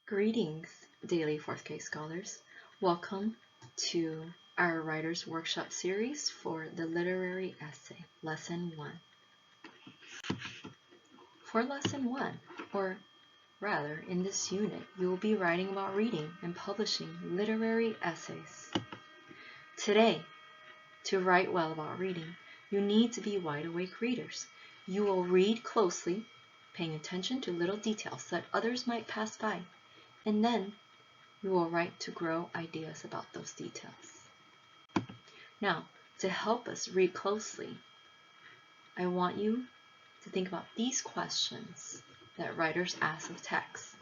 Greetings, Daily 4th Grade Scholars. Welcome to our Writers Workshop series for the Literary Essay, Lesson 1. For Lesson 1, or rather, in this unit, you will be writing about reading and publishing literary essays. Today, to write well about reading, you need to be wide-awake readers. You will read closely, paying attention to little details that others might pass by. And then you will write to grow ideas about those details. Now, to help us read closely, I want you to think about these questions that writers ask of text.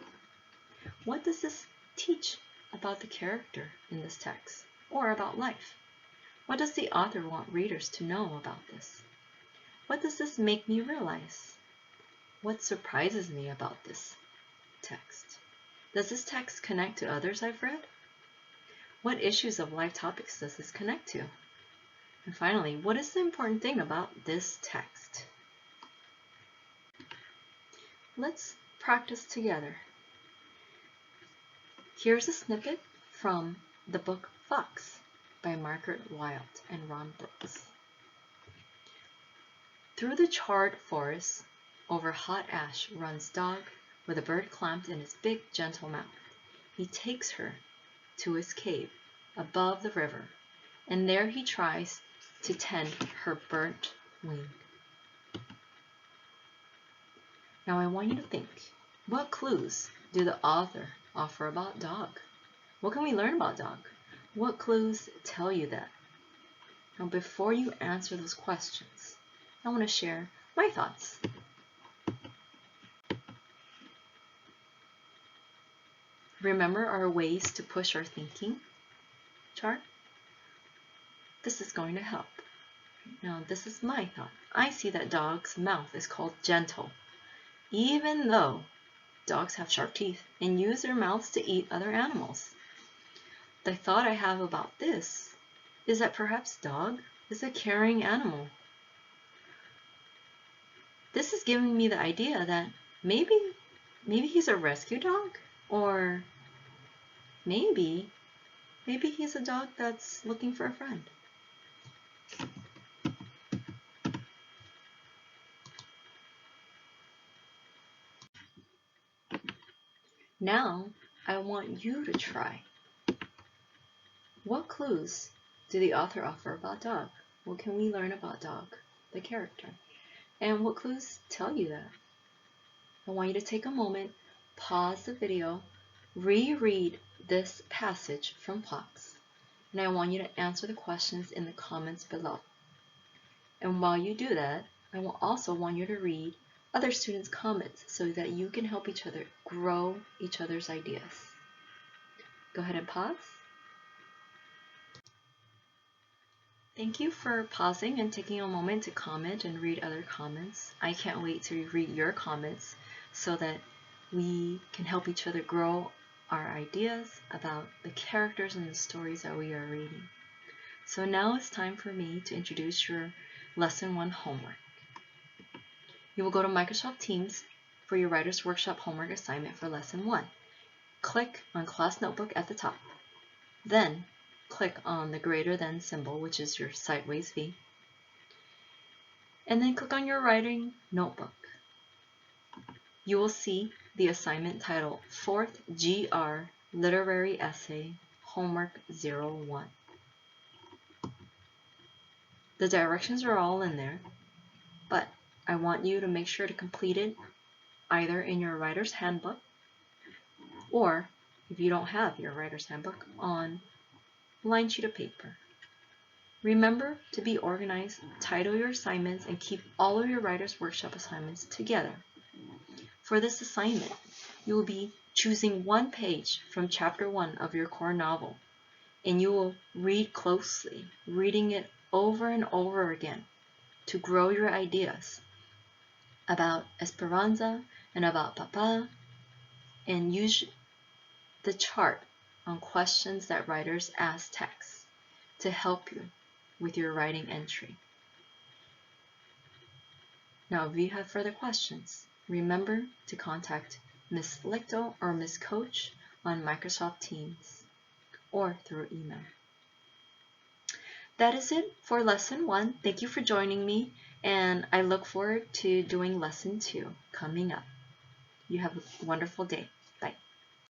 What does this teach about the character in this text, or about life? What does the author want readers to know about this? What does this make me realize? What surprises me about this text? Does this text connect to others I've read? What issues of life topics does this connect to? And finally, what is the important thing about this text? Let's practice together. Here's a snippet from the book Fox by Margaret Wilde and Ron Brooks. Through the charred forest, over hot ash, runs dog with a bird clamped in his big, gentle mouth. He takes her to his cave above the river, and there he tries to tend her burnt wing. Now I want you to think, what clues do the author offer about dog? What can we learn about dog? What clues tell you that? Now before you answer those questions, I want to share my thoughts. Remember our ways to push our thinking chart? This is going to help. Now, this is my thought. I see that dog's mouth is called gentle, even though dogs have sharp teeth and use their mouths to eat other animals. The thought I have about this is that perhaps dog is a caring animal. This is giving me the idea that maybe he's a rescue dog, or maybe he's a dog that's looking for a friend. Now, I want you to try. What clues do the author offer about dog? What can we learn about dog, the character? And what clues tell you that? I want you to take a moment, pause the video, reread this passage from Fox, and I want you to answer the questions in the comments below. And while you do that, I will also want you to read other students' comments so that you can help each other grow each other's ideas. Go ahead and pause. Thank you for pausing and taking a moment to comment and read other comments. I can't wait to read your comments so that we can help each other grow our ideas about the characters and the stories that we are reading. So now it's time for me to introduce your Lesson 1 homework. You will go to Microsoft Teams for your Writer's Workshop homework assignment for Lesson 1. Click on Class Notebook at the top. Then click on the greater than symbol, which is your sideways V. And then click on your writing notebook. You will see the assignment titled 4th GR Literary Essay Homework 01. The directions are all in there, but I want you to make sure to complete it either in your writer's handbook, or if you don't have your writer's handbook, on a lined sheet of paper. Remember to be organized, title your assignments, and keep all of your Writer's Workshop assignments together. For this assignment, you will be choosing one page from Chapter 1 of your core novel, and you will read closely, reading it over and over again to grow your ideas about Esperanza and about Papa, and use the chart on questions that writers ask text to help you with your writing entry. Now, if you have further questions, remember to contact Ms. Lichtel or Ms. Coach on Microsoft Teams or through email. That is it for Lesson 1. Thank you for joining me, and I look forward to doing Lesson 2 coming up. You have a wonderful day.